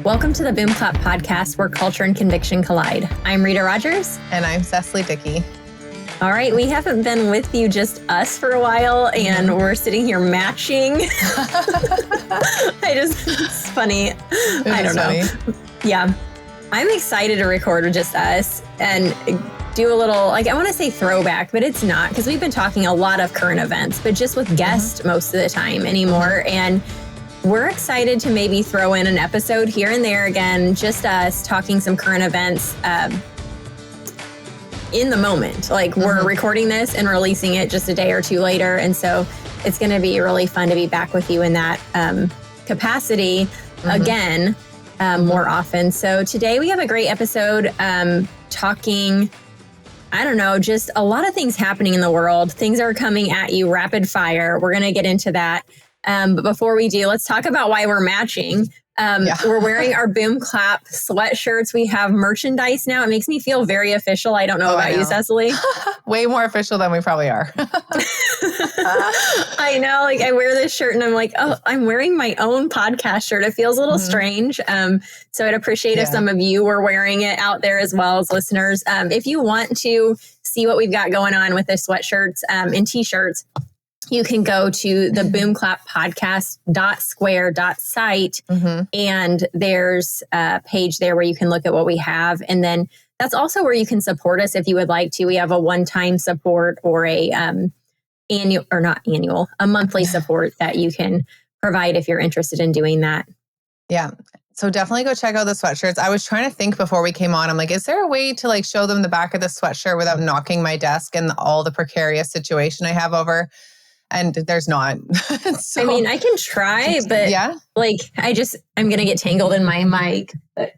Welcome to the BOOMCLAP podcast where culture and conviction collide. I'm Rita Rogers. And I'm Cecily Dickey. All right, we haven't been with you just us for a while, and we're sitting here matching. It's funny. I don't know. Yeah. I'm excited to record with just us and do a little, I want to say throwback, but it's not, because we've been talking a lot of current events, but just with guests most of the time anymore. And we're excited to maybe throw in an episode here and there again, just us talking some current events in the moment. We're recording this and releasing it just a day or two later. And so it's going to be really fun to be back with you in that capacity again, more often. So today we have a great episode talking, I don't know, just a lot of things happening in the world. Things are coming at you rapid fire. We're going to get into that. But before we do, let's talk about why we're matching. We're wearing our BOOMCLAP sweatshirts. We have merchandise now. It makes me feel very official. I don't know about you, Cecily. Way more official than we probably are. I know. I wear this shirt and I'm like, oh, I'm wearing my own podcast shirt. It feels a little strange. So I'd appreciate if some of you were wearing it out there as well as listeners. If you want to see what we've got going on with the sweatshirts and t-shirts, you can go to the boomclappodcast.square.site and there's a page there where you can look at what we have. And then that's also where you can support us if you would like to. We have a one-time support or a monthly support that you can provide if you're interested in doing that. Yeah. So definitely go check out the sweatshirts. I was trying to think before we came on. I'm like, is there a way to show them the back of the sweatshirt without knocking my desk and all the precarious situation I have over? And there's not. So, I mean, I can try, but I'm going to get tangled in my mic. But.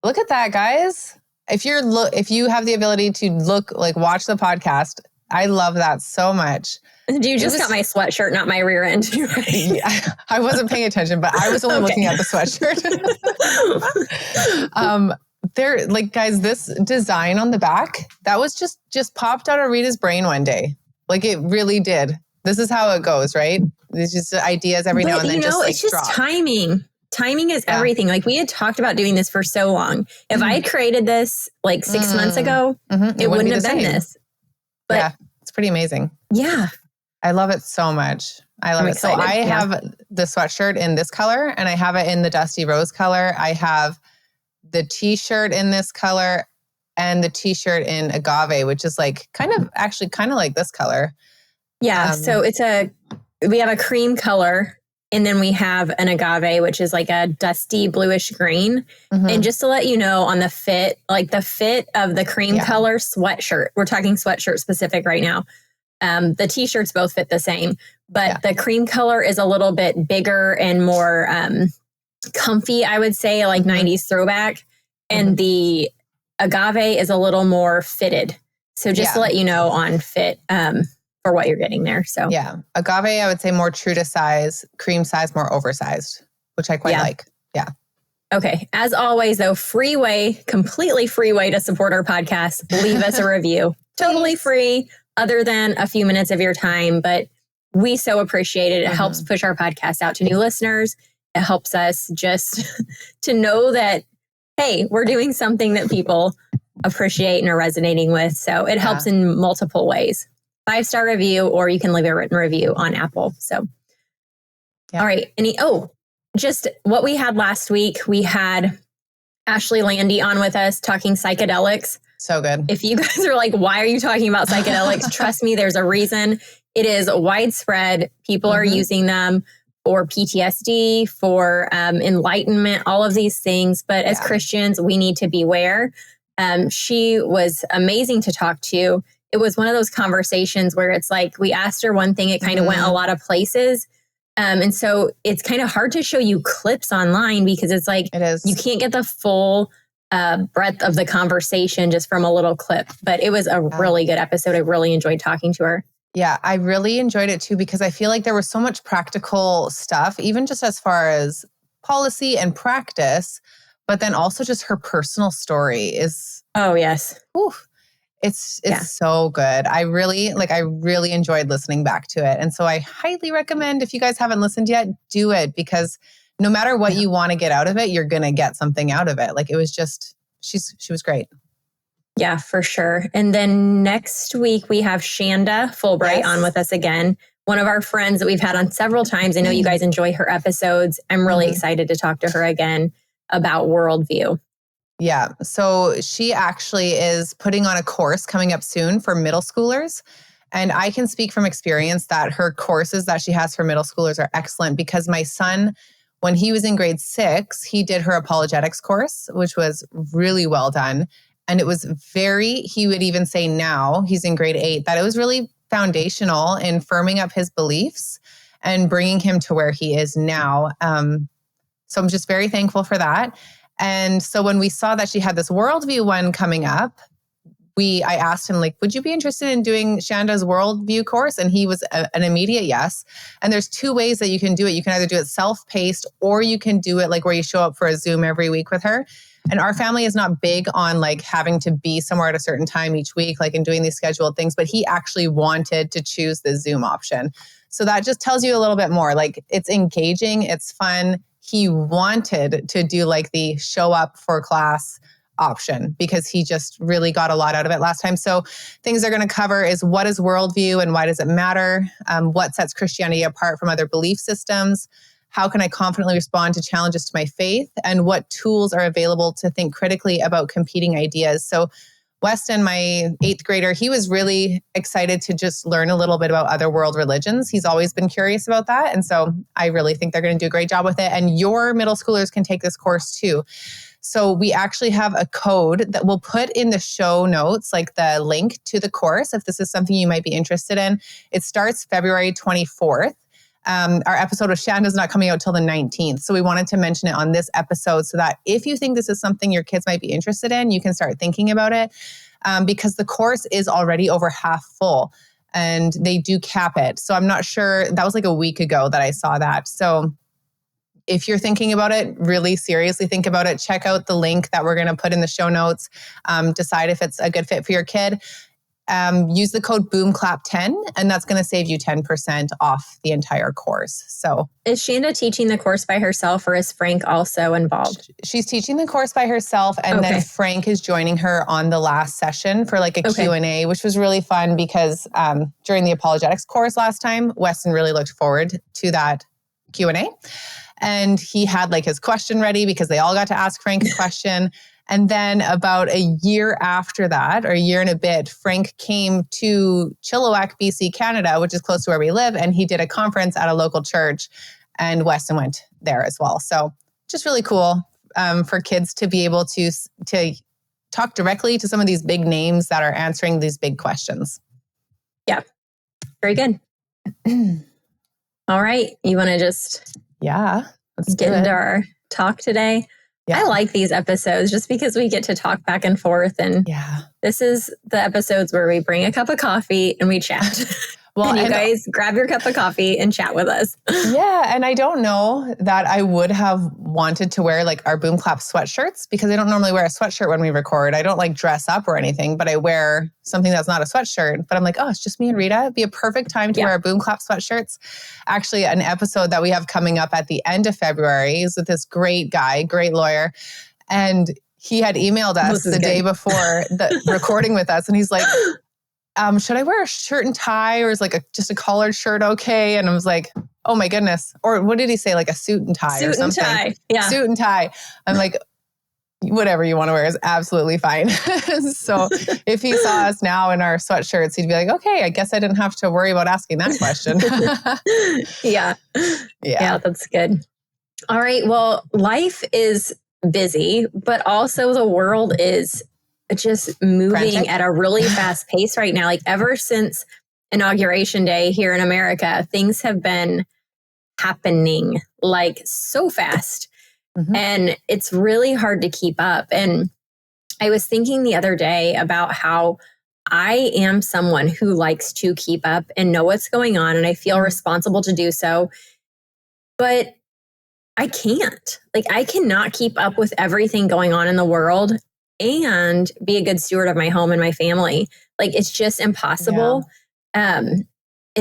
Look at that, guys. If you have the ability to watch the podcast, I love that so much. You just got my sweatshirt, not my rear end. I wasn't paying attention, but I was only looking at the sweatshirt. Guys, this design on the back, that was just popped out of Rita's brain one day. It really did. This is how it goes, right? There's just ideas every now and then. It's just drop. Timing. Timing is everything. We had talked about doing this for so long. If I had created this 6 months ago, it wouldn't have been this. But yeah, it's pretty amazing. Yeah. I love it so much. I love it. So I have the sweatshirt in this color and I have it in the dusty rose color. I have the t-shirt in this color and the t-shirt in agave, which is kind of like this color. Yeah, so we have a cream color and then we have an agave, which is a dusty bluish green. And just to let you know on the fit, the fit of the cream color sweatshirt, we're talking sweatshirt specific right now. The t-shirts both fit the same, but the cream color is a little bit bigger and more comfy, I would say, 90s throwback. And the agave is a little more fitted. So just to let you know on fit, for what you're getting there. So agave, I would say more true to size, cream size, more oversized, which I quite like. Yeah. Okay. As always though, completely free way to support our podcast. Leave us a review. Totally free, other than a few minutes of your time, but we so appreciate it. It helps push our podcast out to new listeners. It helps us just to know that, hey, we're doing something that people appreciate and are resonating with. So it helps in multiple ways. 5-star review, or you can leave a written review on Apple. So, all right. Just what we had last week, we had Ashley Landy on with us talking psychedelics. So good. If you guys are why are you talking about psychedelics? Trust me, there's a reason. It is widespread. People are using them for PTSD, for enlightenment, all of these things. But as Christians, we need to beware. She was amazing to talk to. It was one of those conversations where it's we asked her one thing, it kind of went a lot of places. And so it's kind of hard to show you clips online because it's it is. You can't get the full breadth of the conversation just from a little clip. But it was a really good episode. I really enjoyed talking to her. Yeah, I really enjoyed it too because I feel like there was so much practical stuff, even just as far as policy and practice, but then also just her personal story is... Oh, yes. Oof. It's so good. I really enjoyed listening back to it. And so I highly recommend, if you guys haven't listened yet, do it, because no matter what you want to get out of it, you're going to get something out of it. Like it was just, she was great. Yeah, for sure. And then next week we have Shanda Fulbright on with us again. One of our friends that we've had on several times. I know you guys enjoy her episodes. I'm really excited to talk to her again about worldview. Yeah. So she actually is putting on a course coming up soon for middle schoolers. And I can speak from experience that her courses that she has for middle schoolers are excellent, because my son, when he was in grade 6, he did her apologetics course, which was really well done. And it was he would even say now, he's in grade 8, that it was really foundational in firming up his beliefs and bringing him to where he is now. So I'm just very thankful for that. And so when we saw that she had this worldview one coming up, I asked him, like, would you be interested in doing Shanda's worldview course? And he was an immediate yes. And there's 2 ways that you can do it. You can either do it self-paced, or you can do it like where you show up for a Zoom every week with her. And our family is not big on like having to be somewhere at a certain time each week, like in doing these scheduled things, but he actually wanted to choose the Zoom option. So that just tells you a little bit more. Like it's engaging, it's fun. He wanted to do like the show up for class option because he just really got a lot out of it last time. So things they're going to cover is what is worldview and why does it matter? What sets Christianity apart from other belief systems? How can I confidently respond to challenges to my faith? And what tools are available to think critically about competing ideas? So Weston, my 8th grader, he was really excited to just learn a little bit about other world religions. He's always been curious about that. And so I really think they're going to do a great job with it. And your middle schoolers can take this course too. So we actually have a code that we'll put in the show notes, like the link to the course, if this is something you might be interested in. It starts February 24th. Our episode of Shanda's not coming out till the 19th. So we wanted to mention it on this episode so that if you think this is something your kids might be interested in, you can start thinking about it, because the course is already over half full and they do cap it. So I'm not sure, that was like a week ago that I saw that. So if you're thinking about it, really seriously think about it. Check out the link that we're going to put in the show notes. Decide if it's a good fit for your kid. Use the code BOOMCLAP10, and that's going to save you 10% off the entire course. So, is Shanda teaching the course by herself, or is Frank also involved? She's teaching the course by herself, and then Frank is joining her on the last session for like a Q&A, which was really fun because during the apologetics course last time, Weston really looked forward to that Q&A. And he had like his question ready because they all got to ask Frank a question. And then about a year after that, or a year and a bit, Frank came to Chilliwack, BC, Canada, which is close to where we live. And he did a conference at a local church, and Weston went there as well. So just really cool for kids to be able to talk directly to some of these big names that are answering these big questions. Yeah, very good. All right. You want to just let's get into our talk today? Yeah. I like these episodes just because we get to talk back and forth. And this is the episodes where we bring a cup of coffee and we chat. Well, and you guys grab your cup of coffee and chat with us. Yeah. And I don't know that I would have wanted to wear like our BOOMCLAP sweatshirts, because I don't normally wear a sweatshirt when we record. I don't like dress up or anything, but I wear something that's not a sweatshirt. But I'm like, oh, it's just me and Rita. It'd be a perfect time to wear our BOOMCLAP sweatshirts. Actually, an episode that we have coming up at the end of February is with this great guy, great lawyer. And he had emailed us the day before the recording with us. And he's like, should I wear a shirt and tie, or is like just a collared shirt okay? And I was like, oh my goodness. Or what did he say? Like a suit and tie or something. Suit and tie. Yeah. Suit and tie. I'm like, whatever you want to wear is absolutely fine. So if he saw us now in our sweatshirts, he'd be like, okay, I guess I didn't have to worry about asking that question. Yeah, that's good. All right. Well, life is busy, but also the world is just moving at a really fast pace right now. Like ever since Inauguration Day here in America, things have been happening like so fast. Mm-hmm. And it's really hard to keep up. And I was thinking the other day about how I am someone who likes to keep up and know what's going on, and I feel responsible to do so. But I can't. Like I cannot keep up with everything going on in the world and be a good steward of my home and my family. Like it's just impossible. And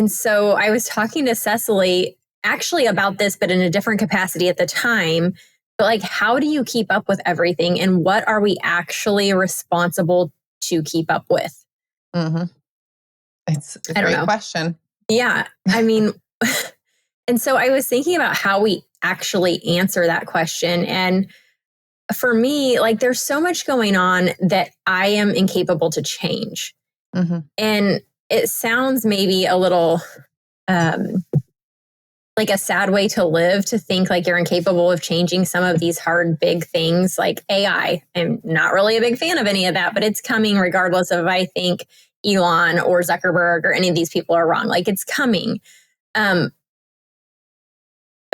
so I was talking to Cecily actually about this, but in a different capacity at the time. But like, how do you keep up with everything? And what are we actually responsible to keep up with? Mm-hmm. It's a great question. Yeah. I mean, and so I was thinking about how we actually answer that question. And for me, like, there's so much going on that I am incapable to change. Mm-hmm. And it sounds maybe a little like a sad way to live, to think like you're incapable of changing some of these hard, big things like AI. I'm not really a big fan of any of that, but it's coming regardless of if I think Elon or Zuckerberg or any of these people are wrong. Like, it's coming. But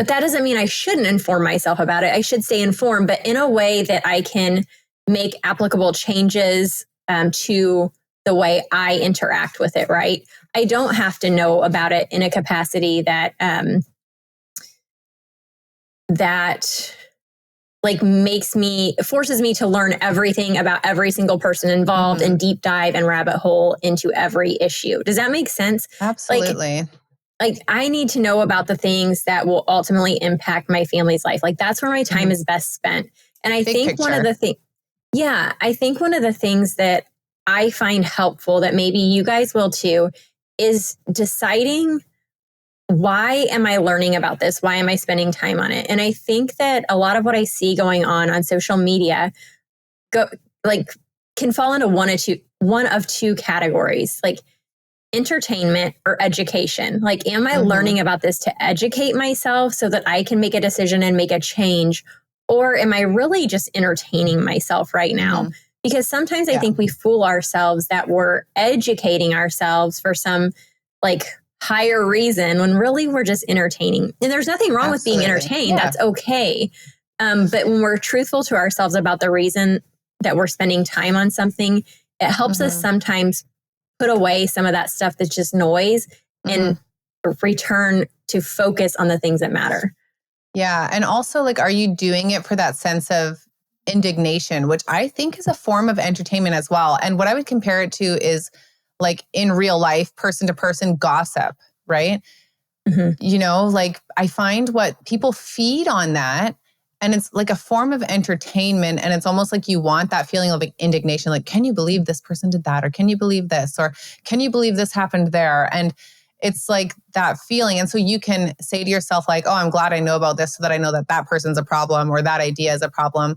that doesn't mean I shouldn't inform myself about it. I should stay informed, but in a way that I can make applicable changes to the way I interact with it, right? I don't have to know about it in a capacity that like forces me to learn everything about every single person involved and deep dive and rabbit hole into every issue. Does that make sense? Absolutely. Like I need to know about the things that will ultimately impact my family's life. Like, that's where my time is best spent. And I think one of the things that I find helpful, that maybe you guys will too, is deciding, why am I learning about this? Why am I spending time on it? And I think that a lot of what I see going on social media can fall into one of two categories, like entertainment or education. Like, am I learning about this to educate myself so that I can make a decision and make a change? Or am I really just entertaining myself right now? Because sometimes I think we fool ourselves that we're educating ourselves for some like higher reason, when really we're just entertaining. And there's nothing wrong with being entertained. Yeah. That's okay. But when we're truthful to ourselves about the reason that we're spending time on something, it helps us sometimes put away some of that stuff that's just noise and return to focus on the things that matter. Yeah. And also, like, are you doing it for that sense of indignation, which I think is a form of entertainment as well? And what I would compare it to is like in real life, person to person gossip, right? You know, like I find what people feed on that, and it's like a form of entertainment. And it's almost like you want that feeling of like indignation. Like, can you believe this person did that? Or can you believe this? Or can you believe this happened there? And it's like that feeling. And so you can say to yourself like, oh, I'm glad I know about this so that I know that that person's a problem or that idea is a problem.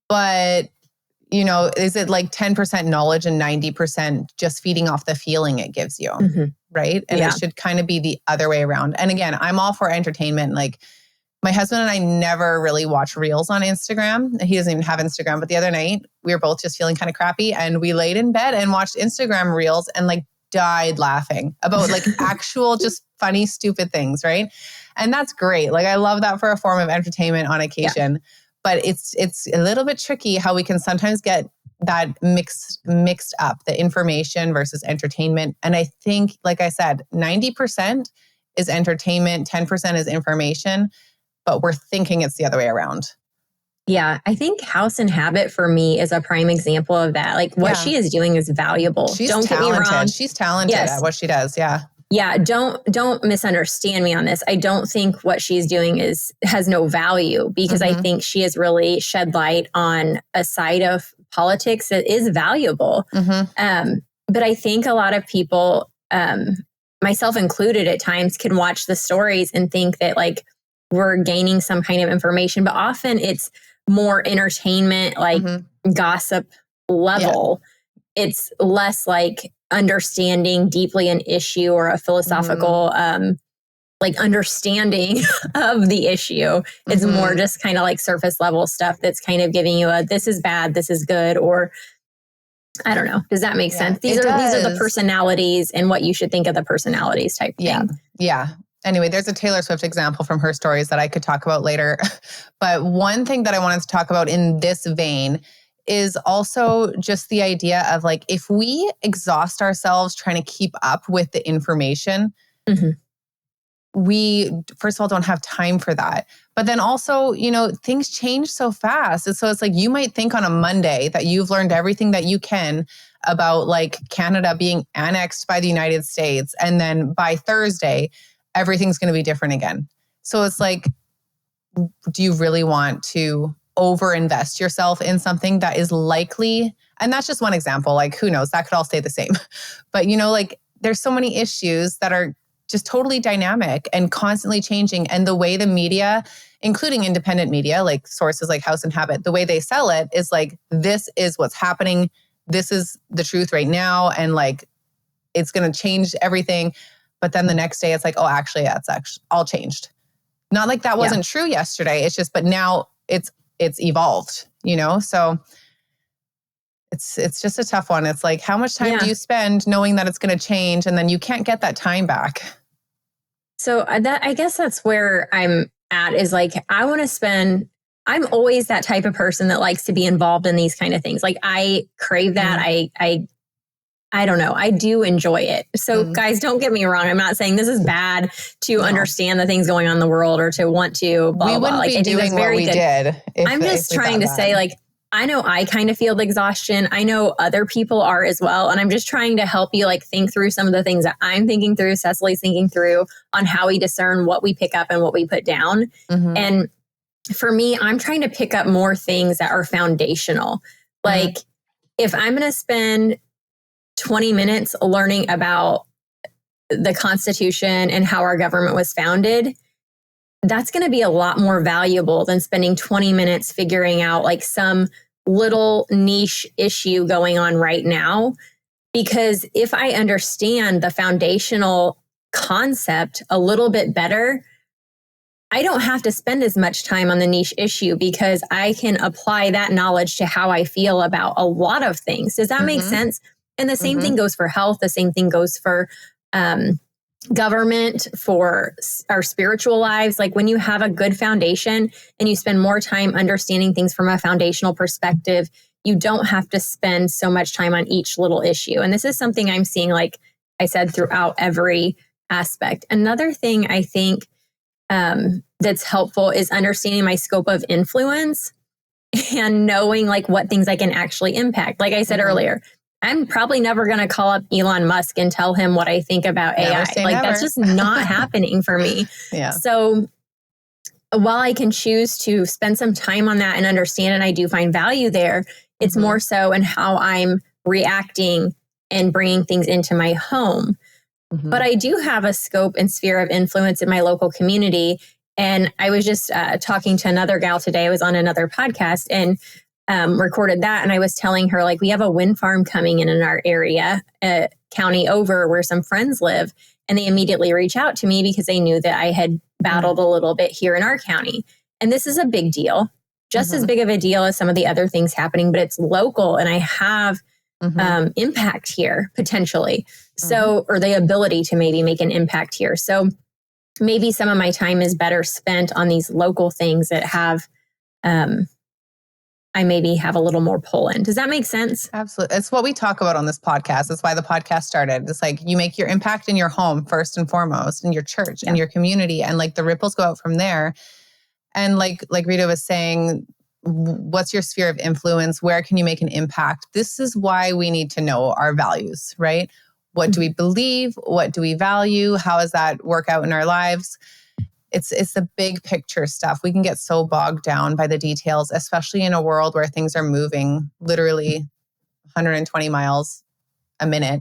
But, you know, is it like 10% knowledge and 90% just feeding off the feeling it gives you? Right? And it should kind of be the other way around. And again, I'm all for entertainment. Like, my husband and I never really watch reels on Instagram. He doesn't even have Instagram. But the other night, we were both just feeling kind of crappy. And we laid in bed and watched Instagram reels and like died laughing about like actual just funny, stupid things, right? And that's great. Like, I love that for a form of entertainment on occasion. Yeah. But it's a little bit tricky how we can sometimes get that mixed up, the information versus entertainment. And I think, like I said, 90% is entertainment, 10% is information, but we're thinking it's the other way around. Yeah, I think House and Habit for me is a prime example of that. Like, what she is doing is valuable. Don't get me wrong. She's talented at what she does. Yeah. Yeah, don't misunderstand me on this. I don't think what she's doing has no value, because I think she has really shed light on a side of politics that is valuable. But I think a lot of people, myself included at times, can watch the stories and think that like we're gaining some kind of information, but often it's more entertainment, like gossip level. Yeah. It's less like understanding deeply an issue or a philosophical like understanding of the issue. It's more just kind of like surface level stuff that's kind of giving you a, this is bad, this is good, or I don't know. Does that make sense? These are the personalities and what you should think of the personalities type thing. Yeah. Anyway, there's a Taylor Swift example from her stories that I could talk about later. But one thing that I wanted to talk about in this vein is also just the idea of like, if we exhaust ourselves trying to keep up with the information, we, first of all, don't have time for that. But then also, you know, things change so fast. And so it's like, you might think on a Monday that you've learned everything that you can about like Canada being annexed by the United States. And then by Thursday, everything's going to be different again. So it's like, do you really want to overinvest yourself in something that is likely, and that's just one example, like who knows, that could all stay the same. But like there's so many issues that are just totally dynamic and constantly changing. And the way the media, including independent media, like sources like House and Habit, the way they sell it is like, this is what's happening. This is the truth right now. And like, it's going to change everything. But then the next day it's like, oh, actually, that's actually all changed. Not like that wasn't true yesterday. It's just, but now it's evolved, So it's just a tough one. It's like, how much time do you spend knowing that it's going to change, and then you can't get that time back? So I guess that's where I'm at, is like, I want to spend, I'm always that type of person that likes to be involved in these kind of things. Like I crave that. I don't know. I do enjoy it. So guys, don't get me wrong. I'm not saying this is bad to understand the things going on in the world or to want to blah, we wouldn't blah. be doing what we did. I'm just trying to say, like, I know I kind of feel the exhaustion. I know other people are as well. And I'm just trying to help you like think through some of the things that I'm thinking through, Cecily's thinking through, on how we discern what we pick up and what we put down. And for me, I'm trying to pick up more things that are foundational. Like if I'm going to spend 20 minutes learning about the Constitution and how our government was founded, that's going to be a lot more valuable than spending 20 minutes figuring out like some little niche issue going on right now. Because if I understand the foundational concept a little bit better, I don't have to spend as much time on the niche issue, because I can apply that knowledge to how I feel about a lot of things. Does that make sense? And the same thing goes for health. The same thing goes for government, for our spiritual lives. Like when you have a good foundation and you spend more time understanding things from a foundational perspective, you don't have to spend so much time on each little issue. And this is something I'm seeing, like I said, throughout every aspect. Another thing I think that's helpful is understanding my scope of influence and knowing like what things I can actually impact. Like I said earlier, I'm probably never going to call up Elon Musk and tell him what I think about AI. Like that's just not happening for me. So while I can choose to spend some time on that and understand, and I do find value there, it's more so in how I'm reacting and bringing things into my home. But I do have a scope and sphere of influence in my local community. And I was just talking to another gal today. I was on another podcast and recorded that. And I was telling her, like, we have a wind farm coming in our area, a county over where some friends live. And they immediately reach out to me because they knew that I had battled a little bit here in our county. And this is a big deal, just as big of a deal as some of the other things happening, but it's local and I have impact here potentially. So, or the ability to maybe make an impact here. So maybe some of my time is better spent on these local things that have, I maybe have a little more pull in. Does that make sense? Absolutely. It's what we talk about on this podcast. That's why the podcast started. It's like you make your impact in your home first and foremost, in your church, in your community, and like the ripples go out from there. And like Rita was saying, what's your sphere of influence? Where can you make an impact? This is why we need to know our values, right? What do we believe? What do we value? How does that work out in our lives? It's the big picture stuff. We can get so bogged down by the details, especially in a world where things are moving literally 120 miles a minute.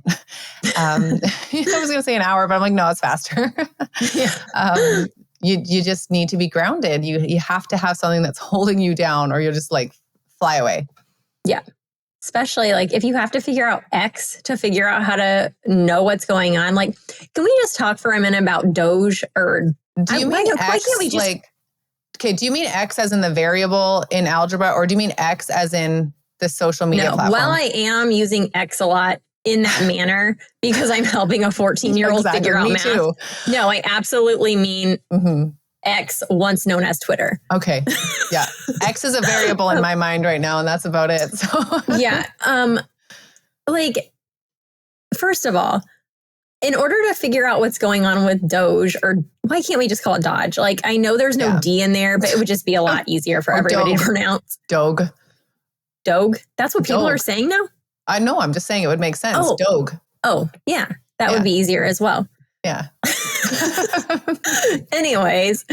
I was going to say an hour, but I'm like, no, it's faster. You just need to be grounded. You have to have something that's holding you down, or you'll just like fly away. Yeah. Especially like if you have to figure out X to figure out how to know what's going on. Like, can we just talk for a minute about DOGE or do you mean X do you mean X as in the variable in algebra, or do you mean X as in the social media platform? Well, I am using X a lot in that manner because I'm helping a 14-year-old figure out math. Too. No, I absolutely mean X, once known as Twitter. Okay. Yeah. X is a variable in my mind right now, and that's about it. So yeah. Like, first of all, in order to figure out what's going on with DOGE, or why can't we just call it DOGE? Like, I know there's no D in there, but it would just be a lot easier for everybody to pronounce. DOGE. DOGE? That's what people are saying now? I know. I'm just saying it would make sense. DOGE. Oh, yeah. That would be easier as well. Yeah. Anyways,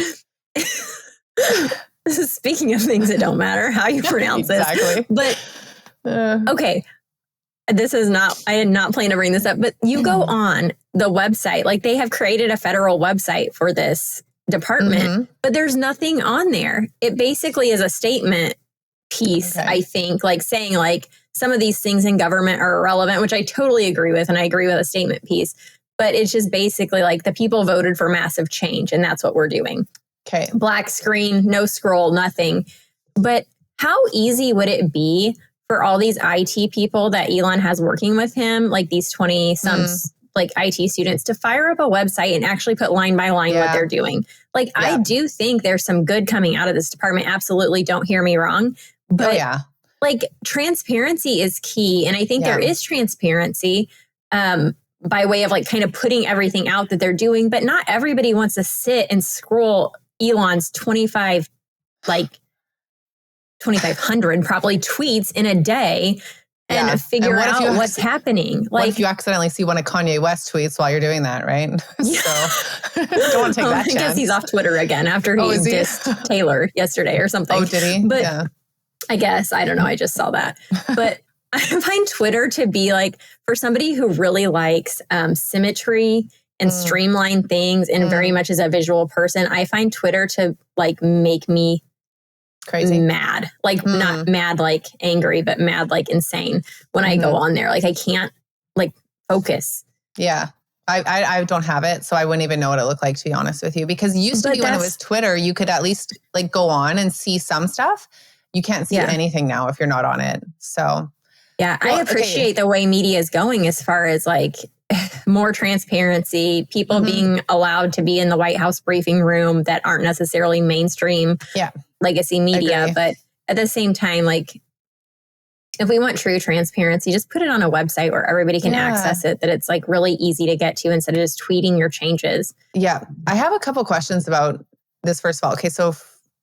speaking of things that don't matter how you pronounce exactly. this. But okay, this is not, I did not plan to bring this up, but you go on the website, like they have created a federal website for this department, but there's nothing on there. It basically is a statement piece, I think, like saying like some of these things in government are irrelevant, which I totally agree with. And I agree with a statement piece, but it's just basically like the people voted for massive change and that's what we're doing. Okay. Black screen, no scroll, nothing. But how easy would it be for all these IT people that Elon has working with him, like these 20 some like IT students, to fire up a website and actually put line by line what they're doing? Like, I do think there's some good coming out of this department. Absolutely. Don't hear me wrong. But like transparency is key. And I think there is transparency by way of like kind of putting everything out that they're doing. But not everybody wants to sit and scroll Elon's 2,500 probably tweets in a day and figure out what's happening. Like, what if you accidentally see one of Kanye West tweets while you're doing that, right? So don't want to take that chance. I guess he's off Twitter again after he dissed Taylor yesterday or something. Oh, did he? But I guess, I don't know. I just saw that. But I find Twitter to be like, for somebody who really likes symmetry and streamline things and very much is a visual person, I find Twitter to like make me crazy mad. Like not mad like angry, but mad like insane when I go on there. Like I can't like focus. Yeah. I don't have it, so I wouldn't even know what it looked like, to be honest with you. Because it used to be when it was Twitter, you could at least like go on and see some stuff. You can't see anything now if you're not on it. So yeah, I appreciate the way media is going as far as like more transparency, people being allowed to be in the White House briefing room that aren't necessarily mainstream legacy media. But at the same time, like if we want true transparency, just put it on a website where everybody can access it, that it's like really easy to get to instead of just tweeting your changes. Yeah. I have a couple questions about this first of all. Okay. So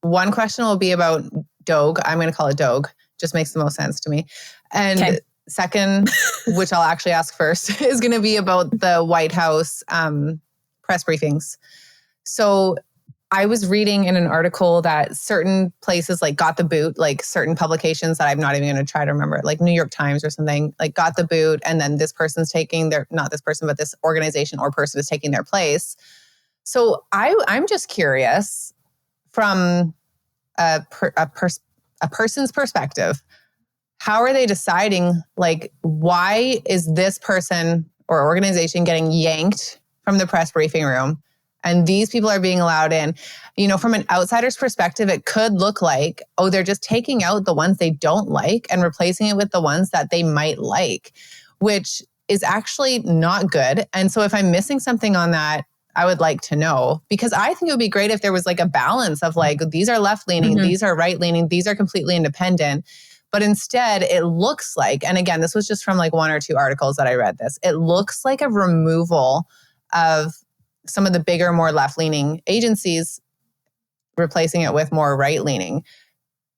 one question will be about DOGE. I'm going to call it DOGE. Just makes the most sense to me. And second, which I'll actually ask first, is going to be about the White House press briefings. So I was reading in an article that certain places like got the boot, like certain publications that I'm not even going to try to remember, like New York Times or something, like got the boot, and then this person's taking their, not this person, but this organization or person is taking their place. So I'm just curious from a person's perspective, how are they deciding, like, why is this person or organization getting yanked from the press briefing room and these people are being allowed in? You know, from an outsider's perspective, it could look like, oh, they're just taking out the ones they don't like and replacing it with the ones that they might like, which is actually not good. And so if I'm missing something on that, I would like to know, because I think it would be great if there was like a balance of like, these are left-leaning, these are right-leaning, these are completely independent. But instead, it looks like, and again, this was just from like one or two articles that I read this, it looks like a removal of some of the bigger, more left-leaning agencies, replacing it with more right-leaning.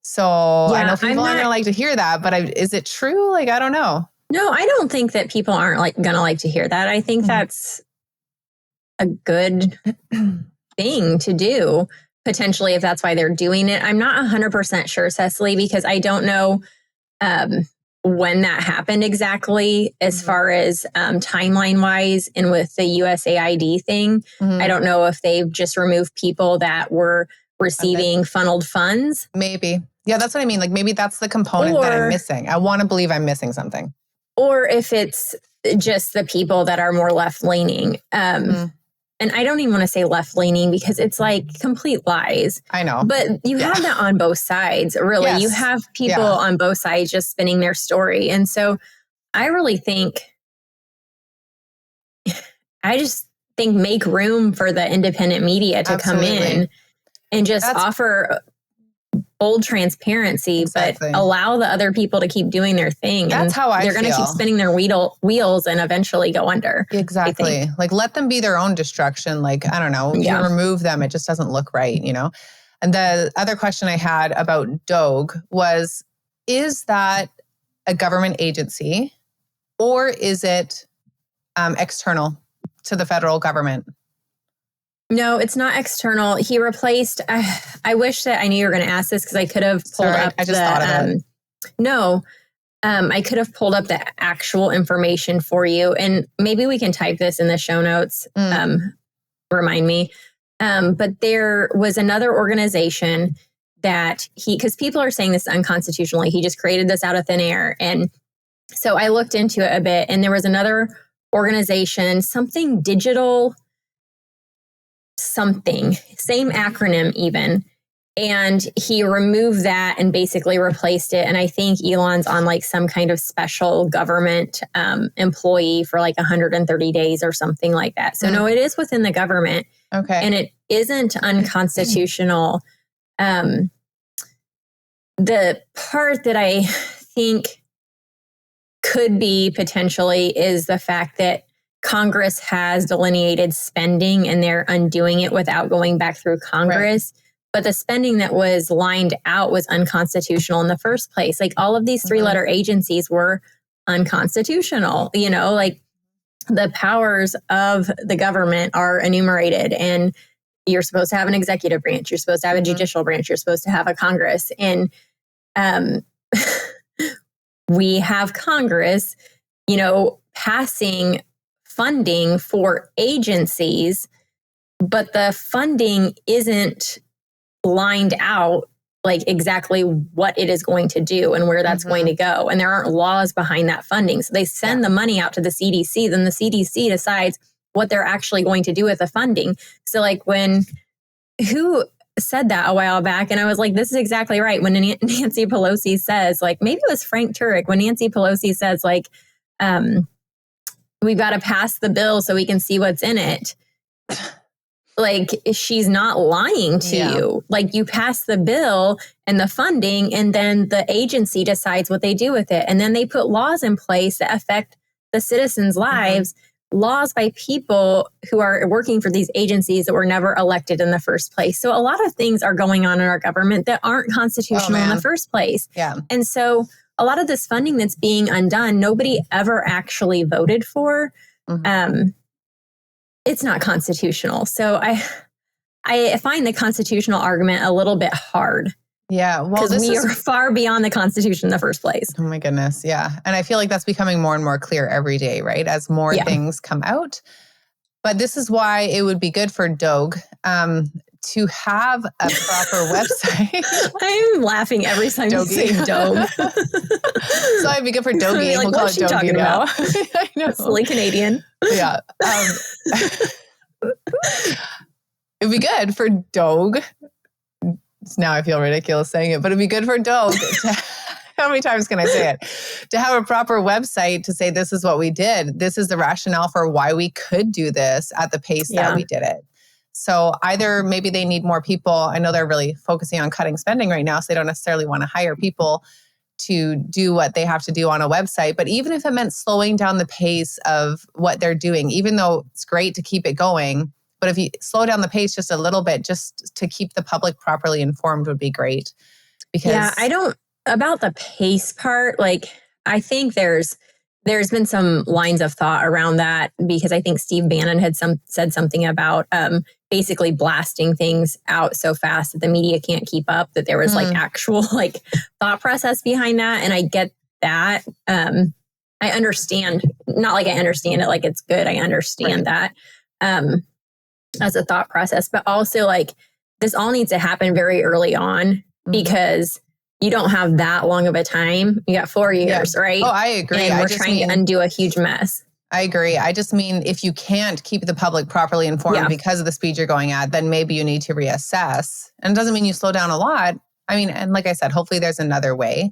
So I know people aren't going to like to hear that, but is it true? Like, I don't know. No, I don't think that people aren't like going to like to hear that. I think that's a good thing to do, potentially, if that's why they're doing it. I'm not 100% sure, Cecily, because I don't know when that happened exactly as far as timeline wise and with the USAID thing. I don't know if they've just removed people that were receiving funneled funds. Maybe. Yeah, that's what I mean. Like maybe that's the component that I'm missing. I want to believe I'm missing something. Or if it's just the people that are more left-leaning. And I don't even want to say left-leaning because it's like complete lies. I know. But you have that on both sides, really. Yes. You have people on both sides just spinning their story. And so I really think, I just think make room for the independent media to come in and just offer bold transparency, but allow the other people to keep doing their thing. That's how I feel. They're going to keep spinning their wheels and eventually go under. Exactly. Like let them be their own destruction. Like, I don't know, you remove them. It just doesn't look right, you know? And the other question I had about DOGE was, is that a government agency or is it external to the federal government? No, it's not external. He replaced, I wish that I knew you were going to ask this because I could have pulled up I just thought of it. No, I could have pulled up the actual information for you, and maybe we can type this in the show notes. Remind me. But there was another organization that because people are saying this unconstitutionally, he just created this out of thin air. And so I looked into it a bit, and there was another organization, something digital, something, same acronym even. And he removed that and basically replaced it. And I think Elon's on like some kind of special government employee for like 130 days or something like that. So no, it is within the government. Okay. And it isn't unconstitutional. The part that I think could be potentially is the fact that Congress has delineated spending and they're undoing it without going back through Congress. Right. But the spending that was lined out was unconstitutional in the first place. Like all of these 3-letter agencies were unconstitutional, you know, like the powers of the government are enumerated, and you're supposed to have an executive branch. You're supposed to have a judicial branch. You're supposed to have a Congress. And we have Congress, you know, passing funding for agencies, but the funding isn't lined out like exactly what it is going to do and where that's going to go. And there aren't laws behind that funding. So they send the money out to the CDC, then the CDC decides what they're actually going to do with the funding. So like who said that a while back? And I was like, this is exactly right. When Nancy Pelosi says, like, maybe it was Frank Turek, when Nancy Pelosi says like, we've got to pass the bill so we can see what's in it. Like, she's not lying to you. Like, you pass the bill and the funding, and then the agency decides what they do with it. And then they put laws in place that affect the citizens' lives, laws by people who are working for these agencies that were never elected in the first place. So a lot of things are going on in our government that aren't constitutional in the first place. Yeah. And so a lot of this funding that's being undone, nobody ever actually voted for. It's not constitutional. So I find the constitutional argument a little bit hard. Yeah. Well, because we are far beyond the Constitution in the first place. Oh my goodness. Yeah. And I feel like that's becoming more and more clear every day, right? As more things come out. But this is why it would be good for DOGE to have a proper website. I'm laughing every time you say DOGE. So it'd be good for DOGE. Like, we'll call it DOGE now. I know. Silly Canadian. Yeah. It'd be good for DOGE. Now I feel ridiculous saying it, but it'd be good for DOGE to, how many times can I say it? To have a proper website to say, this is what we did. This is the rationale for why we could do this at the pace that we did it. So either maybe they need more people. I know they're really focusing on cutting spending right now, so they don't necessarily want to hire people to do what they have to do on a website. But even if it meant slowing down the pace of what they're doing, even though it's great to keep it going, but if you slow down the pace just a little bit, just to keep the public properly informed would be great. Because about the pace part, like, I think there's been some lines of thought around that, because I think Steve Bannon had said something about basically blasting things out so fast that the media can't keep up, that there was like actual like thought process behind that. And I get that. I understand, not like I understand it like it's good. I understand that as a thought process, but also like this all needs to happen very early on, because you don't have that long of a time. You got 4 years, right? Oh, I agree. And we're trying to undo a huge mess. I agree. I just mean, if you can't keep the public properly informed because of the speed you're going at, then maybe you need to reassess. And it doesn't mean you slow down a lot. I mean, and like I said, hopefully there's another way.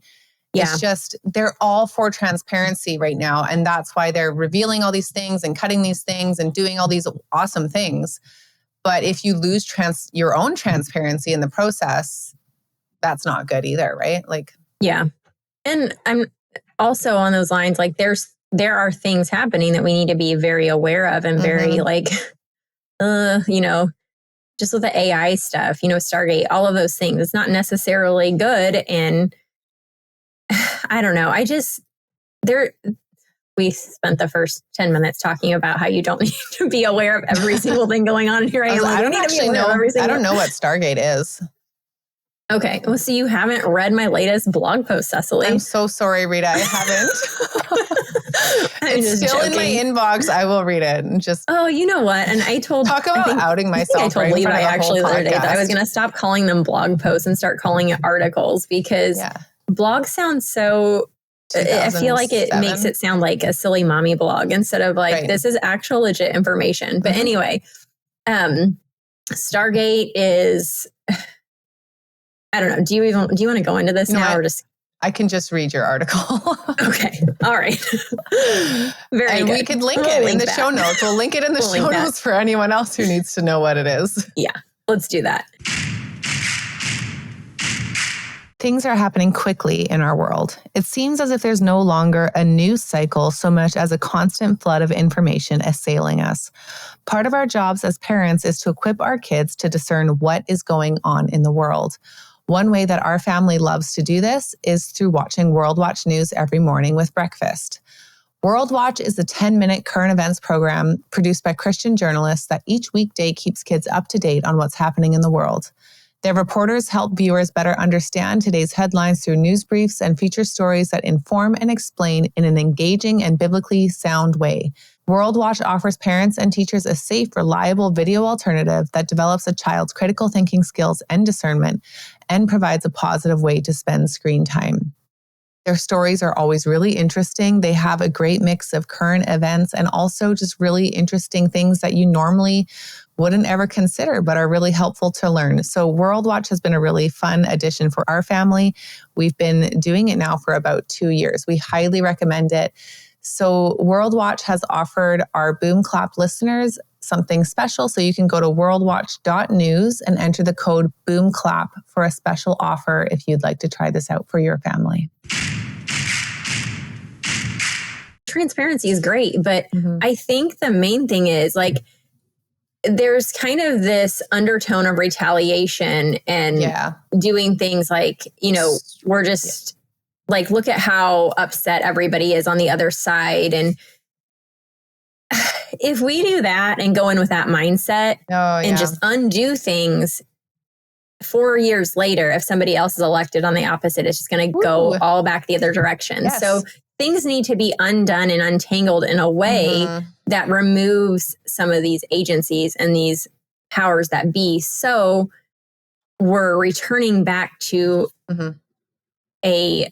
Yeah. It's just, they're all for transparency right now. And that's why they're revealing all these things and cutting these things and doing all these awesome things. But if you lose your own transparency in the process, that's not good either, right? like And I'm also on those lines, like there are things happening that we need to be very aware of, and very like you know, just with the AI stuff, you know, Stargate, all of those things, it's not necessarily good. And I don't know, we spent the first 10 minutes talking about how you don't need to be aware of every single thing going on. And here I am. I don't actually know. I don't know what Stargate is. Okay. Well, so you haven't read my latest blog post, Cecily. I'm so sorry, Rita. I haven't. It's still joking. In my inbox. I will read it. And just you know what? And I told outing myself. I told Levi actually the other day that I was going to stop calling them blog posts and start calling it articles because blog sounds so. I feel like it makes it sound like a silly mommy blog instead of like this is actual legit information. But anyway, Stargate is. I don't know. Do you want to go into this now or just? I can just read your article. Okay. All right. Very good. We could link it in the show notes. We'll link it in the show notes for anyone else who needs to know what it is. Yeah. Let's do that. Things are happening quickly in our world. It seems as if there's no longer a news cycle so much as a constant flood of information assailing us. Part of our jobs as parents is to equip our kids to discern what is going on in the world. One way that our family loves to do this is through watching World Watch News every morning with breakfast. World Watch is a 10-minute current events program produced by Christian journalists that each weekday keeps kids up to date on what's happening in the world. Their reporters help viewers better understand today's headlines through news briefs and feature stories that inform and explain in an engaging and biblically sound way. World Watch offers parents and teachers a safe, reliable video alternative that develops a child's critical thinking skills and discernment and provides a positive way to spend screen time. Their stories are always really interesting. They have a great mix of current events and also just really interesting things that you normally wouldn't ever consider, but are really helpful to learn. So World Watch has been a really fun addition for our family. We've been doing it now for about 2 years. We highly recommend it. So World Watch has offered our BOOMCLAP listeners something special. So you can go to worldwatch.news and enter the code BOOMCLAP for a special offer if you'd like to try this out for your family. Transparency is great, but I think the main thing is like, there's kind of this undertone of retaliation and doing things like, we're just like, look at how upset everybody is on the other side. And if we do that and go in with that mindset and just undo things 4 years later, if somebody else is elected on the opposite, it's just going to go all back the other direction. Yes. So things need to be undone and untangled in a way that removes some of these agencies and these powers that be. So we're returning back to a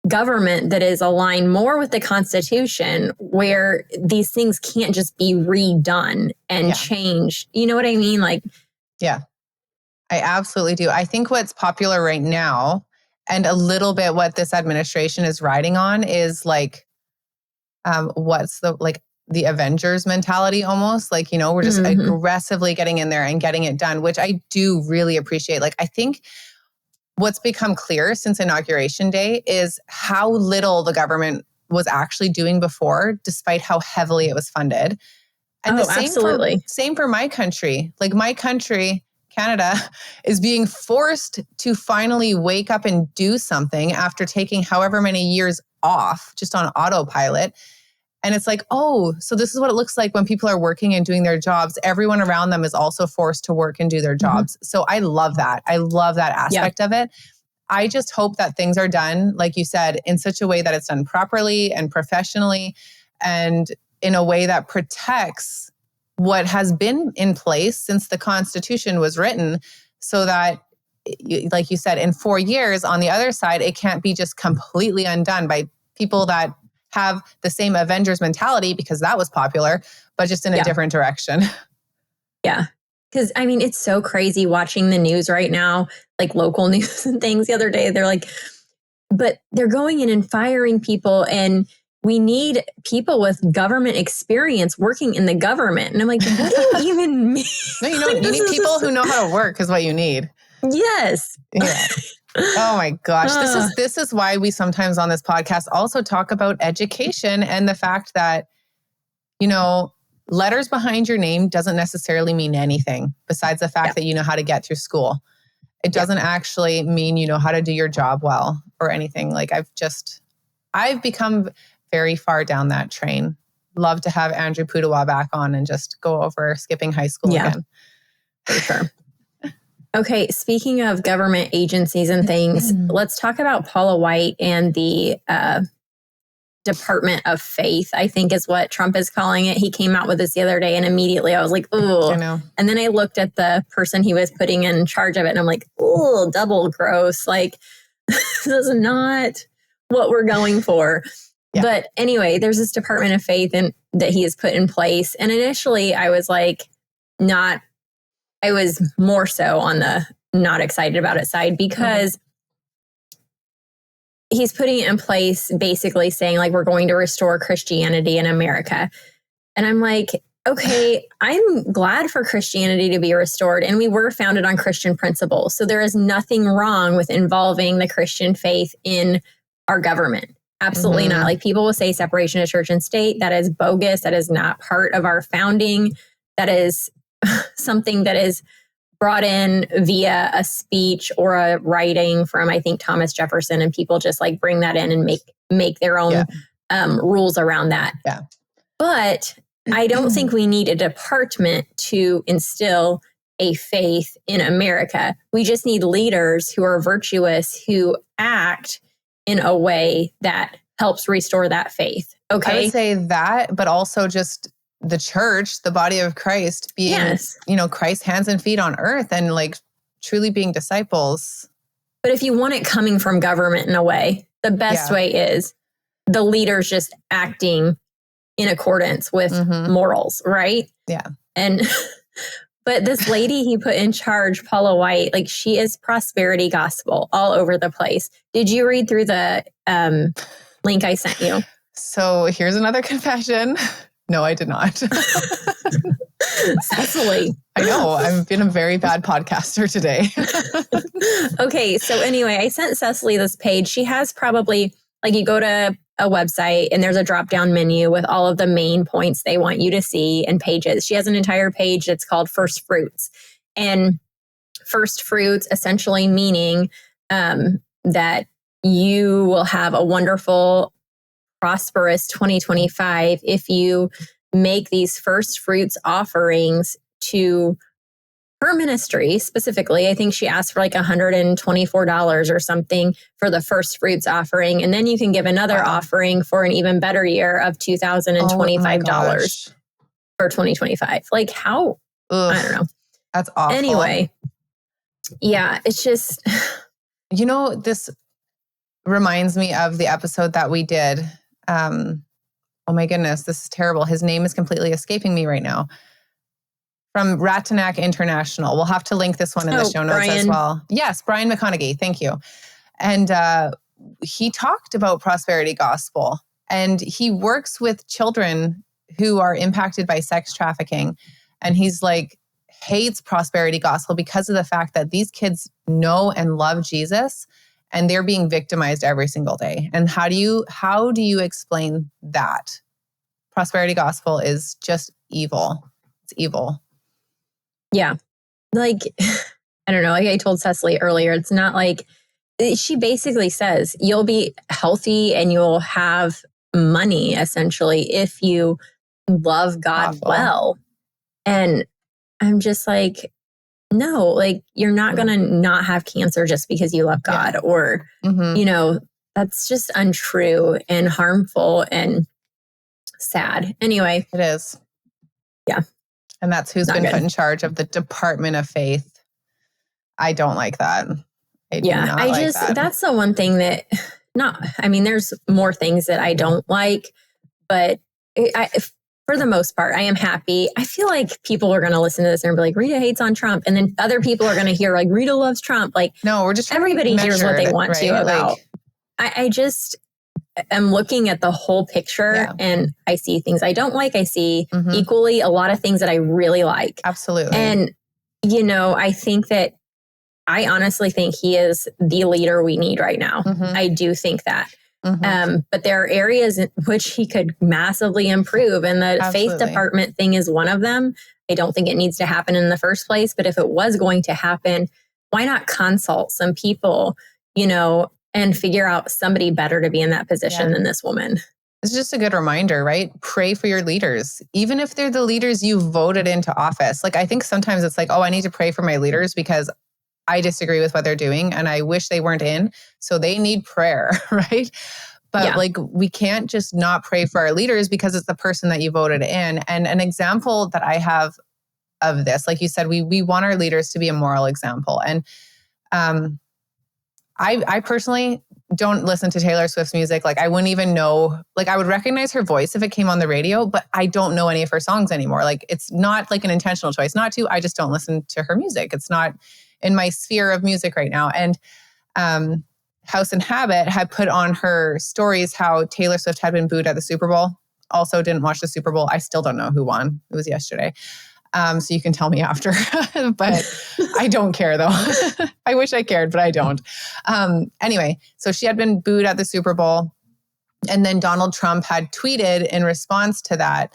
government that is aligned more with the Constitution, where these things can't just be redone and changed. You know what I mean? Like, I absolutely do. I think what's popular right now, and a little bit what this administration is riding on, is like, what's the Avengers mentality almost. Like, we're just aggressively getting in there and getting it done, which I do really appreciate. Like, I think what's become clear since Inauguration Day is how little the government was actually doing before, despite how heavily it was funded. And same for my country. Like, my country, Canada, is being forced to finally wake up and do something after taking however many years off just on autopilot. And it's like, so this is what it looks like when people are working and doing their jobs. Everyone around them is also forced to work and do their jobs. So I love that. I love that aspect of it. I just hope that things are done, like you said, in such a way that it's done properly and professionally and in a way that protects what has been in place since the Constitution was written, so that, like you said, in 4 years on the other side, it can't be just completely undone by people that have the same Avengers mentality, because that was popular, but just in a different direction. Yeah. Because, I mean, it's so crazy watching the news right now, like local news and things. The other day, they're like, but they're going in and firing people, and we need people with government experience working in the government. And I'm like, what do you even mean? No, you need people who know how to work is what you need. Yes. Yeah. Oh my gosh. This is why we sometimes on this podcast also talk about education and the fact that, letters behind your name doesn't necessarily mean anything besides the fact that you know how to get through school. It doesn't actually mean you know how to do your job well or anything. Like, I've become very far down that train. Love to have Andrew Pudawa back on and just go over skipping high school again. For sure. Okay, speaking of government agencies and things, let's talk about Paula White and the Department of Faith, I think is what Trump is calling it. He came out with this the other day and immediately I was like, ooh. I know. And then I looked at the person he was putting in charge of it and I'm like, ooh, double gross. Like, this is not what we're going for. Yeah. But anyway, there's this Department of Faith that he has put in place. And initially I was like, I was more so on the not excited about it side because he's putting it in place, basically saying like, we're going to restore Christianity in America. And I'm like, okay, I'm glad for Christianity to be restored. And we were founded on Christian principles. So there is nothing wrong with involving the Christian faith in our government. Absolutely not. Like people will say separation of church and state. That is bogus. That is not part of our founding. That is something that is brought in via a speech or a writing from, I think, Thomas Jefferson, and people just like bring that in and make their own rules around that. Yeah. But I don't think we need a department to instill a faith in America. We just need leaders who are virtuous, who act in a way that helps restore that faith. Okay. I would say that, but also just the church, the body of Christ being, Christ's hands and feet on earth and like truly being disciples. But if you want it coming from government in a way, the best way is the leaders just acting in accordance with morals, right? Yeah. And, but this lady he put in charge, Paula White, like she is prosperity gospel all over the place. Did you read through the link I sent you? So here's another confession. No, I did not. Cecily. I know. I've been a very bad podcaster today. Okay. So anyway, I sent Cecily this page. She has probably, like you go to a website and there's a drop-down menu with all of the main points they want you to see and pages. She has an entire page that's called First Fruits. And first fruits essentially meaning that you will have a wonderful, prosperous 2025 if you make these first fruits offerings to her ministry specifically. I think she asked for like $124 or something for the first fruits offering. And then you can give another offering for an even better year of $2,025 for 2025. Like how? Ugh, I don't know. That's awful. Anyway. Yeah, it's just. This reminds me of the episode that we did. Oh my goodness, this is terrible. His name is completely escaping me right now. From Ratanak International. We'll have to link this one in the show notes as well. Yes, Brian McConaghy. Thank you. And he talked about prosperity gospel. And he works with children who are impacted by sex trafficking. And he's like, hates prosperity gospel because of the fact that these kids know and love Jesus and they're being victimized every single day. And how do you explain that? Prosperity gospel is just evil. It's evil. Yeah. Like, I don't know. Like I told Cecily earlier, it's not like, she basically says you'll be healthy and you'll have money essentially if you love God well. And I'm just like, no, like you're not going to not have cancer just because you love God or, that's just untrue and harmful and sad. Anyway. It is. Yeah. And that's who's been put in charge of the Department of Faith. I don't like that. That's the one thing that there's more things that I don't like, but for the most part, I am happy. I feel like people are going to listen to this and be like, Rita hates on Trump. And then other people are going to hear like, Rita loves Trump. Like, no, we're just everybody hears what they want to about. I just am looking at the whole picture and I see things I don't like. I see equally a lot of things that I really like. Absolutely. And, I honestly think he is the leader we need right now. I do think that. But there are areas in which he could massively improve. And the faith department thing is one of them. I don't think it needs to happen in the first place. But if it was going to happen, why not consult some people, and figure out somebody better to be in that position than this woman? It's just a good reminder, right? Pray for your leaders, even if they're the leaders you voted into office. Like, I think sometimes it's like, oh, I need to pray for my leaders because I disagree with what they're doing and I wish they weren't in. So they need prayer, right? But like, we can't just not pray for our leaders because it's the person that you voted in. And an example that I have of this, like you said, we want our leaders to be a moral example. And I personally don't listen to Taylor Swift's music. Like, I wouldn't even know, like, I would recognize her voice if it came on the radio, but I don't know any of her songs anymore. Like, it's not like an intentional choice not to. I just don't listen to her music. It's not in my sphere of music right now. And House and Habit had put on her stories how Taylor Swift had been booed at the Super Bowl. Also didn't watch the Super Bowl. I still don't know who won. It was yesterday. So you can tell me after, but I don't care though. I wish I cared, but I don't. Anyway, so she had been booed at the Super Bowl. And then Donald Trump had tweeted in response to that,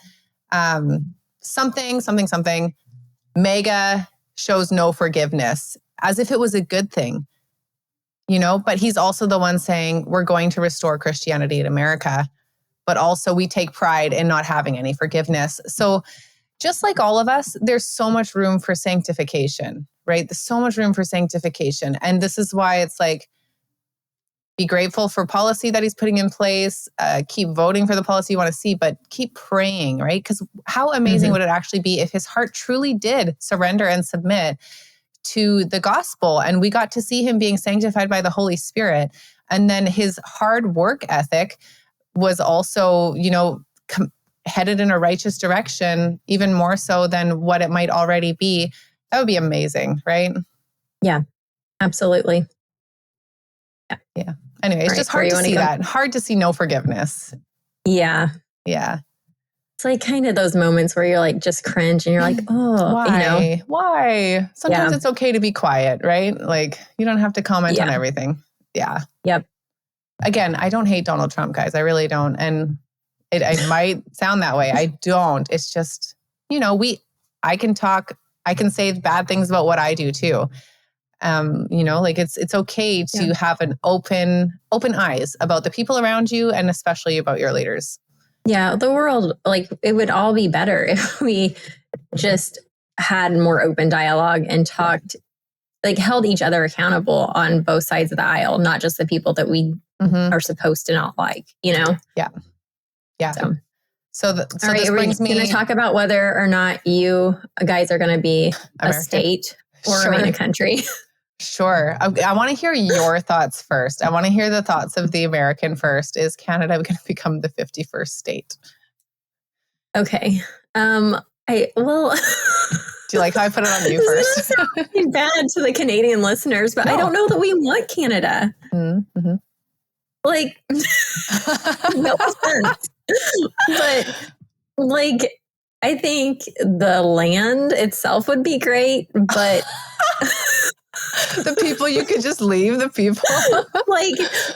something, MAGA shows no forgiveness, as if it was a good thing, you know, but he's also the one saying we're going to restore Christianity in America, but also we take pride in not having any forgiveness. So just like all of us, there's so much room for sanctification, right? There's so much room for sanctification. And this is why it's like, be grateful for policy that he's putting in place, keep voting for the policy you want to see, but keep praying, right? Because how amazing would it actually be if his heart truly did surrender and submit to the gospel, and we got to see him being sanctified by the Holy Spirit. And then his hard work ethic was also, you know, headed in a righteous direction, even more so than what it might already be. That would be amazing, right? Yeah, absolutely. Yeah. Anyway, it's just hard to see that. Hard to see no forgiveness. Yeah. Yeah. It's like kind of those moments where you're like just cringe and you're like, oh, why? You know? Why? Sometimes it's okay to be quiet, right? Like, you don't have to comment on everything. Yeah. Yep. Again, I don't hate Donald Trump, guys. I really don't. And it might sound that way. I don't. It's just, you know, I can say bad things about what I do too. You know, like it's okay to have an open eyes about the people around you and especially about your leaders. Yeah, the world, like, it would all be better if we just had more open dialogue and talked, like, held each other accountable on both sides of the aisle, not just the people that we are supposed to not like, you know? Yeah. Yeah. So all right, this brings me... going to talk about whether or not you guys are going to be America? A state or remain a country. Sure. I want to hear your thoughts first. I want to hear the thoughts of the American first. Is Canada going to become the 51st state? Okay. Do you like how I put it on you first? This bad to the Canadian listeners, but I don't know that we want Canada. Mm-hmm. Like, no offense. But, like, I think the land itself would be great, but... The people, you could just leave the people. Like,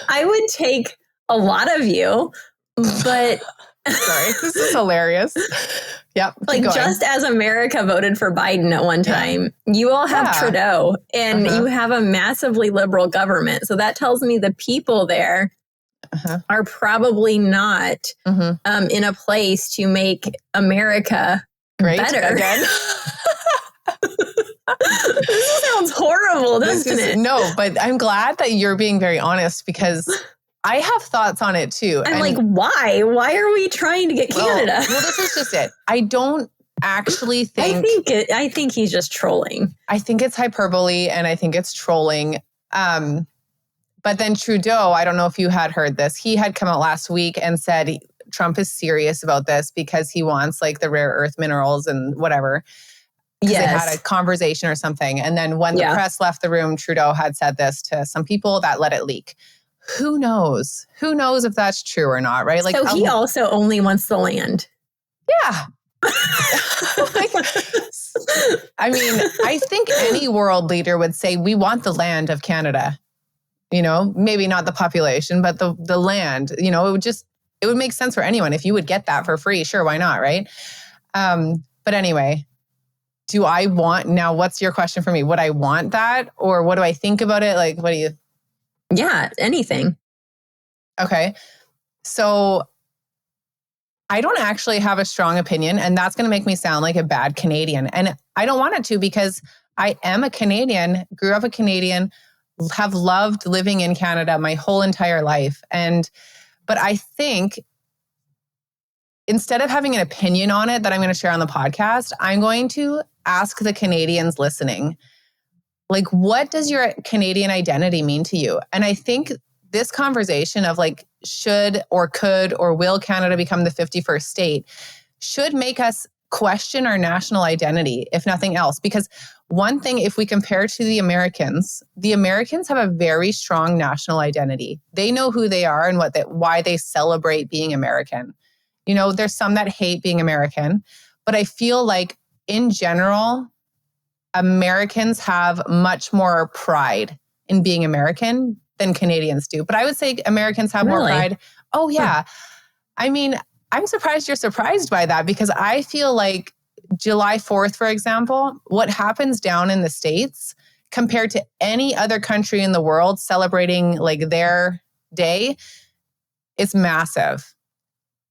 I would take a lot of you, but... Sorry, this is hilarious. Yep. Like, just as America voted for Biden at one time, you all have Trudeau, and you have a massively liberal government. So that tells me the people there are probably not in a place to make America better. Again. This sounds horrible, doesn't it? No, but I'm glad that you're being very honest because I have thoughts on it too. I'm like, why? Why are we trying to get Canada? Well, this is just it. I don't actually think... I think he's just trolling. I think it's hyperbole and I think it's trolling. But then Trudeau, I don't know if you had heard this. He had come out last week and said Trump is serious about this because he wants like the rare earth minerals and whatever. Yes. They had a conversation or something. And then when the press left the room, Trudeau had said this to some people that let it leak. Who knows? Who knows if that's true or not, right? Like, so he also only wants the land. Yeah. I mean, I think any world leader would say, we want the land of Canada. You know, maybe not the population, but the land. You know, it would make sense for anyone. If you would get that for free, sure, why not, right? But anyway... Do I want, now what's your question for me? Would I want that? Or what do I think about it? Like, what do you? Yeah, anything. Okay. So I don't actually have a strong opinion, and that's going to make me sound like a bad Canadian. And I don't want it to, because I am a Canadian, grew up a Canadian, have loved living in Canada my whole entire life. But I think instead of having an opinion on it that I'm going to share on the podcast, I'm going to ask the Canadians listening, like, what does your Canadian identity mean to you? And I think this conversation of like, should or could or will Canada become the 51st state should make us question our national identity, if nothing else. Because one thing, if we compare to the Americans have a very strong national identity. They know who they are and why they celebrate being American. You know, there's some that hate being American, but I feel like in general, Americans have much more pride in being American than Canadians do. But I would say Americans have more pride. Oh, yeah. I mean, I'm surprised you're surprised by that, because I feel like July 4th, for example, what happens down in the States compared to any other country in the world celebrating like their day, it's massive.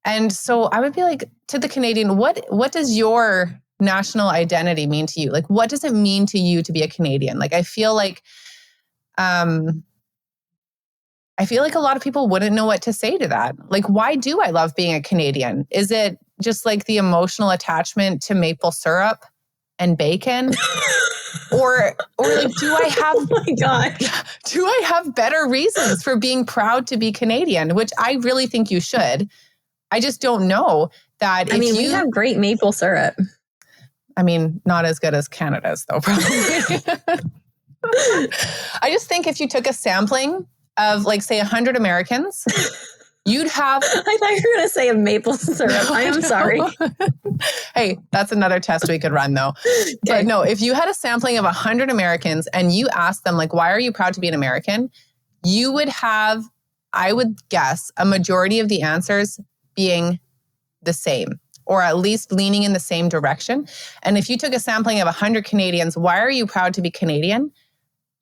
And so I would be like, to the Canadian, what does your national identity mean to you? Like, what does it mean to you to be a Canadian? Like, I feel like a lot of people wouldn't know what to say to that. Like, why do I love being a Canadian? Is it just like the emotional attachment to maple syrup and bacon? or like, do I have, oh my God, do I have better reasons for being proud to be Canadian? Which I really think you should. I just don't know that. We have great maple syrup. I mean, not as good as Canada's though, probably. I just think if you took a sampling of like, say 100 Americans, you'd have... I thought you were going to say a maple syrup. I am sorry. Hey, that's another test we could run though. Okay. But no, if you had a sampling of 100 Americans and you asked them like, why are you proud to be an American? You would have, I would guess, a majority of the answers being the same, or at least leaning in the same direction. And if you took a sampling of 100 Canadians, why are you proud to be Canadian?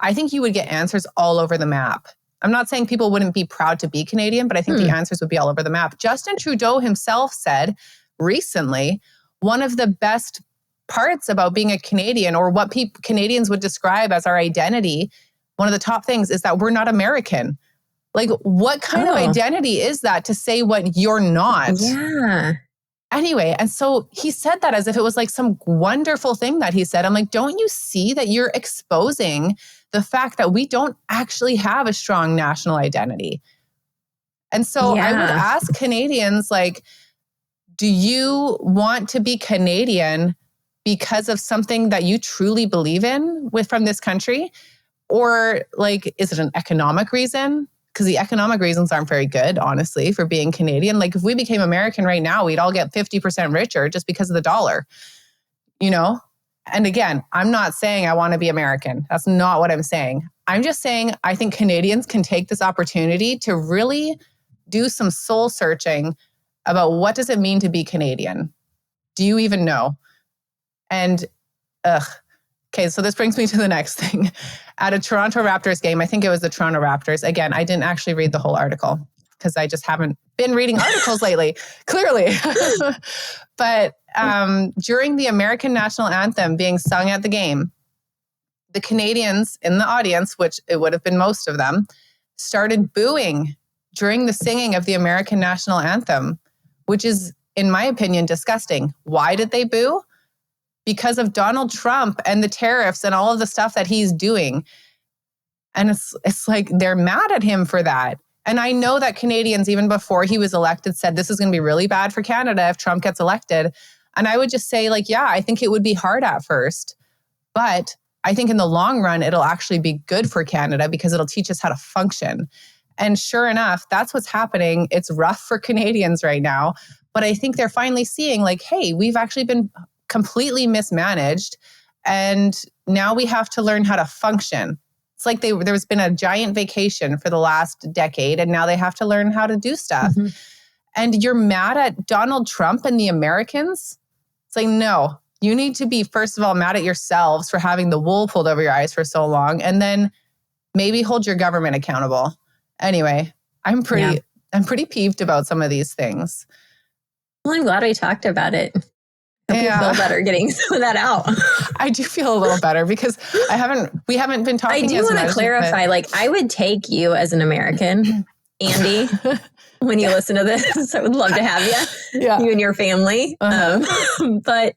I think you would get answers all over the map. I'm not saying people wouldn't be proud to be Canadian, but I think the answers would be all over the map. Justin Trudeau himself said recently, one of the best parts about being a Canadian, or what Canadians would describe as our identity, one of the top things is that we're not American. Like, what kind of identity is that to say what you're not? Yeah. Anyway, and so he said that as if it was like some wonderful thing that he said. I'm like, don't you see that you're exposing the fact that we don't actually have a strong national identity? And so I would ask Canadians, like, do you want to be Canadian because of something that you truly believe in from this country? Or like, is it an economic reason? Because the economic reasons aren't very good, honestly, for being Canadian. Like, if we became American right now, we'd all get 50% richer just because of the dollar, you know? And again, I'm not saying I want to be American. That's not what I'm saying. I'm just saying I think Canadians can take this opportunity to really do some soul searching about what does it mean to be Canadian? Do you even know? And, okay, so this brings me to the next thing. At a Toronto Raptors game, I think it was the Toronto Raptors. Again, I didn't actually read the whole article because I just haven't been reading articles lately, clearly. But during the American national anthem being sung at the game, the Canadians in the audience, which it would have been most of them, started booing during the singing of the American national anthem, which is, in my opinion, disgusting. Why did they boo? Because of Donald Trump and the tariffs and all of the stuff that he's doing. And it's like they're mad at him for that. And I know that Canadians, even before he was elected, said this is going to be really bad for Canada if Trump gets elected. And I would just say, like, yeah, I think it would be hard at first. But I think in the long run, it'll actually be good for Canada because it'll teach us how to function. And sure enough, that's what's happening. It's rough for Canadians right now. But I think they're finally seeing like, hey, we've actually been completely mismanaged. And now we have to learn how to function. It's like there's been a giant vacation for the last decade, and now they have to learn how to do stuff. Mm-hmm. And you're mad at Donald Trump and the Americans? It's like, no, you need to be, first of all, mad at yourselves for having the wool pulled over your eyes for so long, and then maybe hold your government accountable. Anyway, I'm pretty peeved about some of these things. Well, I'm glad we talked about it. Hope you feel better getting some of that out. I do feel a little better because we haven't been talking. I do want to clarify, I would take you as an American, Andy, when you listen to this. I would love to have you, you and your family. But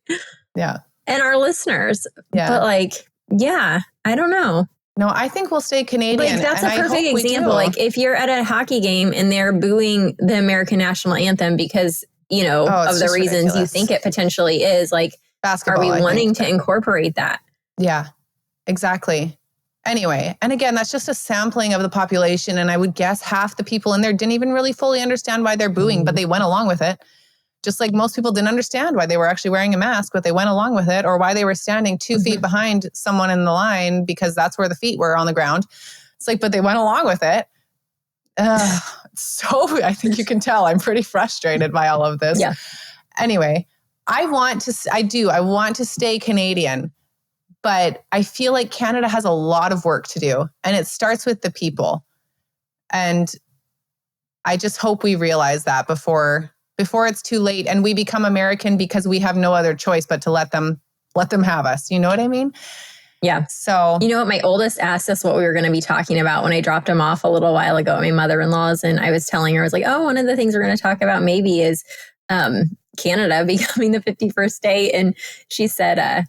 and our listeners. Yeah. But I don't know. No, I think we'll stay Canadian. That's a perfect example. If you're at a hockey game and they're booing the American national anthem because, of the reasons ridiculous. You think it potentially is, basketball, are we wanting to incorporate that? Yeah, exactly. Anyway, and again, that's just a sampling of the population. And I would guess half the people in there didn't even really fully understand why they're booing, but they went along with it. Just like most people didn't understand why they were actually wearing a mask, but they went along with it, or why they were standing 2 feet behind someone in the line because that's where the feet were on the ground. It's but they went along with it. So I think you can tell I'm pretty frustrated by all of this. Yeah. Anyway, I want to stay Canadian, but I feel like Canada has a lot of work to do, and it starts with the people. And I just hope we realize that before it's too late and we become American because we have no other choice but to let them have us. You know what I mean? Yeah. So, what? My oldest asked us what we were going to be talking about when I dropped him off a little while ago at my mother-in-law's. And I was telling her, I was like, one of the things we're going to talk about maybe is Canada becoming the 51st state. And she said,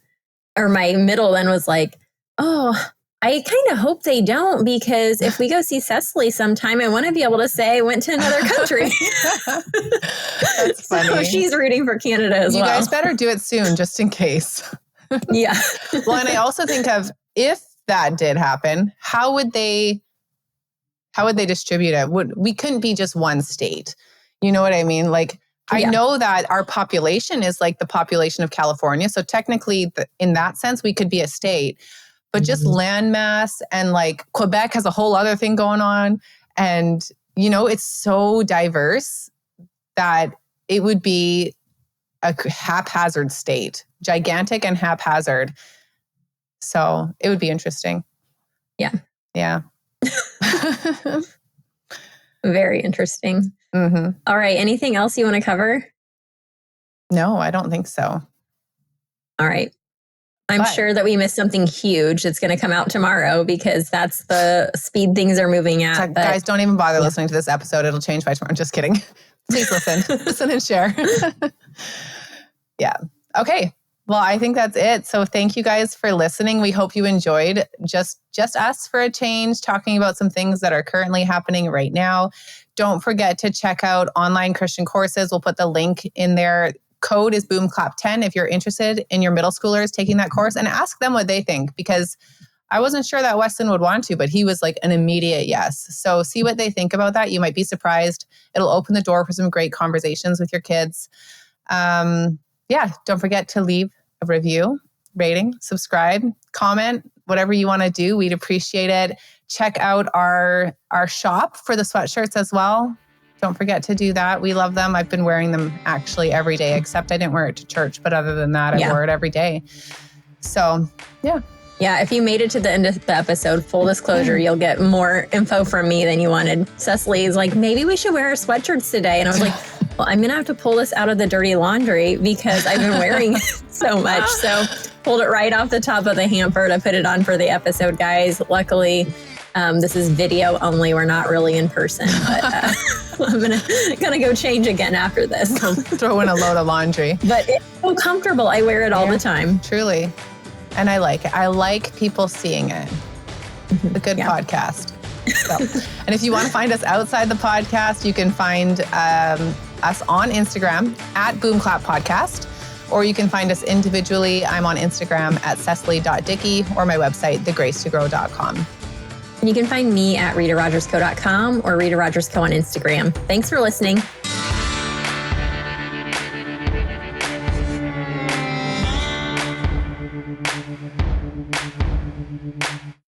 or my middle then was like, I kind of hope they don't, because if we go see Cecily sometime, I want to be able to say I went to another country. That's funny. So she's rooting for Canada as well. You guys better do it soon, just in case. Yeah. Well, and I also think of, if that did happen, how would they distribute it? We couldn't be just one state. You know what I mean? I know that our population is like the population of California. So technically, in that sense, we could be a state. But just landmass, and Quebec has a whole other thing going on. And, it's so diverse that it would be a haphazard state, gigantic and haphazard. So it would be interesting. Yeah. Yeah. Very interesting. Mm-hmm. All right. Anything else you want to cover? No, I don't think so. All right. I'm sure that we missed something huge that's going to come out tomorrow, because that's the speed things are moving at. Guys, don't even bother listening to this episode. It'll change by tomorrow. I'm just kidding. Please listen and share. Yeah. Okay. Well, I think that's it. So thank you guys for listening. We hope you enjoyed just us for a change, talking about some things that are currently happening right now. Don't forget to check out online Christian courses. We'll put the link in there. Code is BOOMCLAP10 if you're interested in your middle schoolers taking that course, and ask them what they think, because I wasn't sure that Weston would want to, but he was an immediate yes. So see what they think about that. You might be surprised. It'll open the door for some great conversations with your kids. Don't forget to leave a review, rating, subscribe, comment, whatever you want to do. We'd appreciate it. Check out our shop for the sweatshirts as well. Don't forget to do that. We love them. I've been wearing them actually every day, except I didn't wear it to church. But other than that, I wore it every day. So, yeah. Yeah, if you made it to the end of the episode, full disclosure, you'll get more info from me than you wanted. Cecily is like, maybe we should wear our sweatshirts today. And I was like, well, I'm going to have to pull this out of the dirty laundry because I've been wearing it so much. So pulled it right off the top of the hamper to put it on for the episode, guys. Luckily, this is video only. We're not really in person, but I'm gonna go change again after this. Throw in a load of laundry. But it's so comfortable. I wear it all the time. Truly. And I like it. I like people seeing it. A good podcast. So, and if you want to find us outside the podcast, you can find us on Instagram at BOOMCLAP Podcast, or you can find us individually. I'm on Instagram at cecily.dickey, or my website, thegracetogrow.com. And you can find me at ritarogersco.com or Rita Rogers Co on Instagram. Thanks for listening.